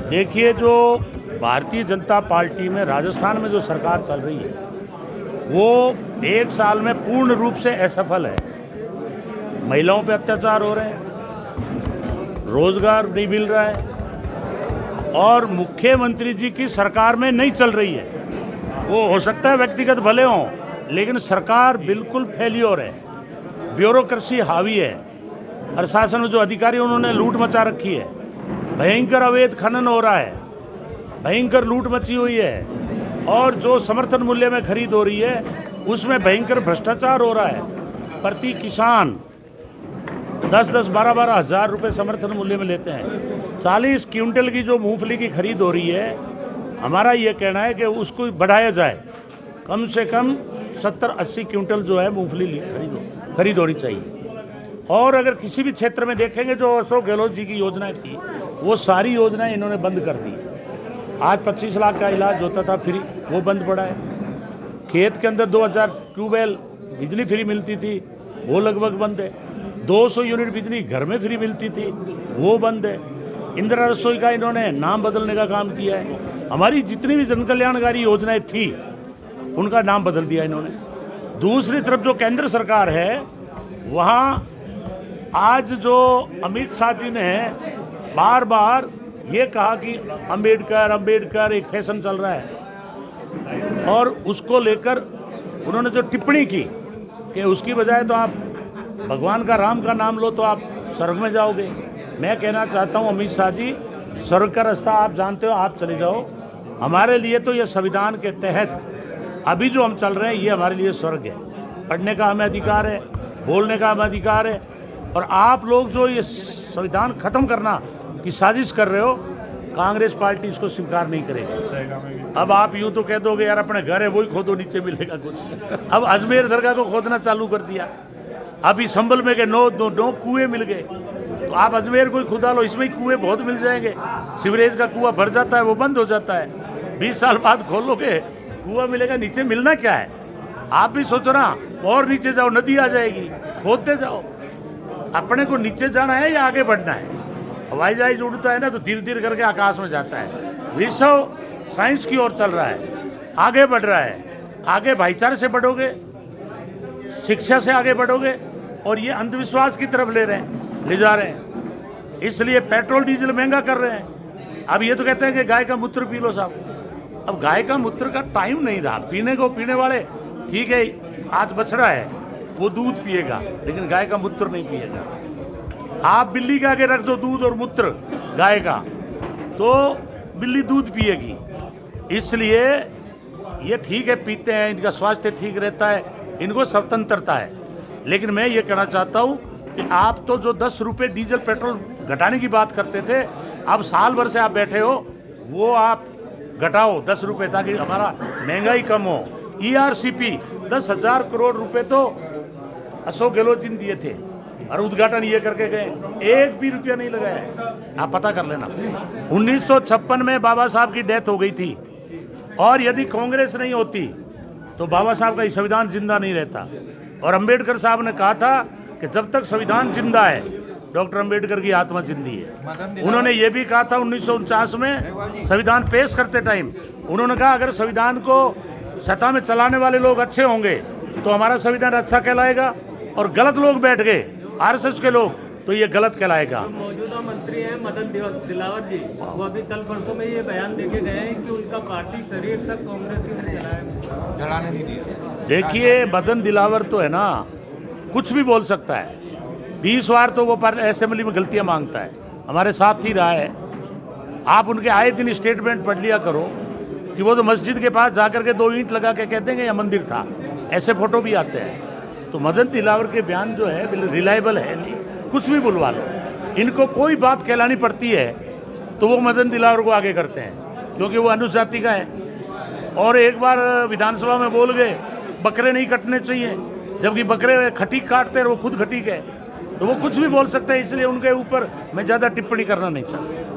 देखिए, जो भारतीय जनता पार्टी में राजस्थान में जो सरकार चल रही है वो 1 साल में पूर्ण रूप से असफल है। महिलाओं पे अत्याचार हो रहे हैं, रोजगार नहीं मिल रहा है और मुख्यमंत्री जी की सरकार में नहीं चल रही है। वो हो सकता है व्यक्तिगत भले हों, लेकिन सरकार बिल्कुल फेल्योर है। ब्यूरोक्रेसी हावी है। प्रशासन में जो अधिकारी उन्होंने लूट मचा रखी है। भयंकर अवैध खनन हो रहा है, भयंकर लूट मची हुई है और जो समर्थन मूल्य में खरीद हो रही है उसमें भयंकर भ्रष्टाचार हो रहा है। प्रति किसान 10-10, 12-12 हज़ार रुपये समर्थन मूल्य में लेते हैं। 40 क्विंटल की जो मूंगफली की खरीद हो रही है, हमारा ये कहना है कि उसको बढ़ाया जाए। कम से कम 70-80 क्विंटल जो है मूंगफली खरीद होनी चाहिए। और अगर किसी भी क्षेत्र में देखेंगे, जो अशोक गहलोत जी की योजनाएं थी वो सारी योजनाएं इन्होंने बंद कर दी। आज 25 लाख का इलाज होता था फ्री, वो बंद पड़ा है। खेत के अंदर 2000 ट्यूबवेल बिजली फ्री मिलती थी, वो लगभग बंद है। 200 यूनिट बिजली घर में फ्री मिलती थी, वो बंद है। इंदिरा रसोई का इन्होंने नाम बदलने का काम किया है। हमारी जितनी भी जन कल्याणकारी योजनाएं थी उनका नाम बदल दिया इन्होंने। दूसरी तरफ जो केंद्र सरकार है, वहाँ आज जो अमित शाह जी ने बार बार ये कहा कि अंबेडकर एक फैशन चल रहा है और उसको लेकर उन्होंने जो टिप्पणी की कि उसकी बजाय तो आप भगवान का, राम का नाम लो तो आप स्वर्ग में जाओगे। मैं कहना चाहता हूँ अमित शाह जी, स्वर्ग का रास्ता आप जानते हो, आप चले जाओ। हमारे लिए तो ये संविधान के तहत अभी जो हम चल रहे हैं ये हमारे लिए स्वर्ग है। पढ़ने का हमें अधिकार है, बोलने का हमें अधिकार है। और आप लोग जो ये संविधान खत्म करना की साजिश कर रहे हो, कांग्रेस पार्टी इसको स्वीकार नहीं करेगी। अब आप यूं तो कह दोगे यार अपने घर है वही खोदो, नीचे मिलेगा कुछ। अब अजमेर दरगाह को खोदना चालू कर दिया। अभी संभल में के 9 कुएं मिल गए, तो आप अजमेर को ही खुदा लो, इसमें ही कुएं बहुत मिल जाएंगे। सीवरेज का कुआं भर जाता है, वो बंद हो जाता है। 20 साल बाद खोलोगे कुआं मिलेगा, नीचे मिलना क्या है। आप भी सोचो ना, और नीचे जाओ, नदी आ जाएगी, खोदते जाओ। अपने को नीचे जाना है या आगे बढ़ना है। हवाई जहाज उड़ता है ना तो धीरे धीरे करके आकाश में जाता है। विश्व साइंस की ओर चल रहा है, आगे बढ़ रहा है। आगे भाईचारे से बढ़ोगे, शिक्षा से आगे बढ़ोगे, और ये अंधविश्वास की तरफ ले जा रहे हैं। इसलिए पेट्रोल डीजल महंगा कर रहे हैं। अब ये तो कहते हैं कि गाय का मूत्र पी लो साहब। अब गाय का मूत्र का टाइम नहीं रहा पीने को। पीने वाले ठीक है, आज बछड़ा है वो दूध पिएगा, लेकिन गाय का मूत्र नहीं पिएगा। आप बिल्ली के आगे रख दो दूध और मूत्र गाय का, तो बिल्ली दूध पिएगी। इसलिए ये ठीक है, पीते हैं, इनका स्वास्थ्य ठीक रहता है, इनको स्वतंत्रता है। लेकिन मैं ये कहना चाहता हूँ कि आप तो जो 10 रुपये डीजल पेट्रोल घटाने की बात करते थे, अब साल भर से आप बैठे हो, वो आप घटाओ 10 रुपये, ताकि हमारा महंगाई कम हो। ERCP 10,000 करोड़ रुपए तो अशोक गहलोत जी ने दिए थे और उद्घाटन ये करके गए, 1 भी रुपया नहीं लगाया। आप पता कर लेना। 1956 में बाबा साहब की डेथ हो गई थी, और यदि कांग्रेस नहीं होती तो बाबा साहब का संविधान जिंदा नहीं रहता। और अंबेडकर साहब ने कहा था कि जब तक संविधान जिंदा है, डॉक्टर अंबेडकर की आत्मा जिंदी है। उन्होंने ये भी कहा था 1949 में संविधान पेश करते टाइम, उन्होंने कहा अगर संविधान को सत्ता में चलाने वाले लोग अच्छे होंगे तो हमारा संविधान अच्छा कहलाएगा, और गलत लोग बैठ गए, RSS के लोग, तो ये गलत कहलाएगा। मौजूदा मंत्री हैं मदन दिलावर जी, वो अभी कल परसों में ये बयान देके गए हैं कि उनका पार्टी शरीर तक कांग्रेस ने जलाने नहीं दिया। देखिए, मदन दिलावर तो है ना, कुछ भी बोल सकता है। 20 बार तो वो असेंबली में गलतियां मांगता है, हमारे साथ ही रहा है। आप उनके आए दिन स्टेटमेंट पढ़ लिया करो कि वो तो मस्जिद के पास जाकर के 2 ईंट लगा के कहते हैं यह मंदिर था, ऐसे फोटो भी आते हैं। तो मदन दिलावर के बयान जो है रिलायबल है नहीं, कुछ भी बुलवा लो। इनको कोई बात कहलानी पड़ती है तो वो मदन दिलावर को आगे करते हैं, क्योंकि वो अनुजाति का है। और एक बार विधानसभा में बोल गए बकरे नहीं कटने चाहिए, जबकि बकरे खटीक काटते हैं, वो खुद खटीक है, तो वो कुछ भी बोल सकते हैं। इसलिए उनके ऊपर मैं ज़्यादा टिप्पणी करना नहीं चाहता।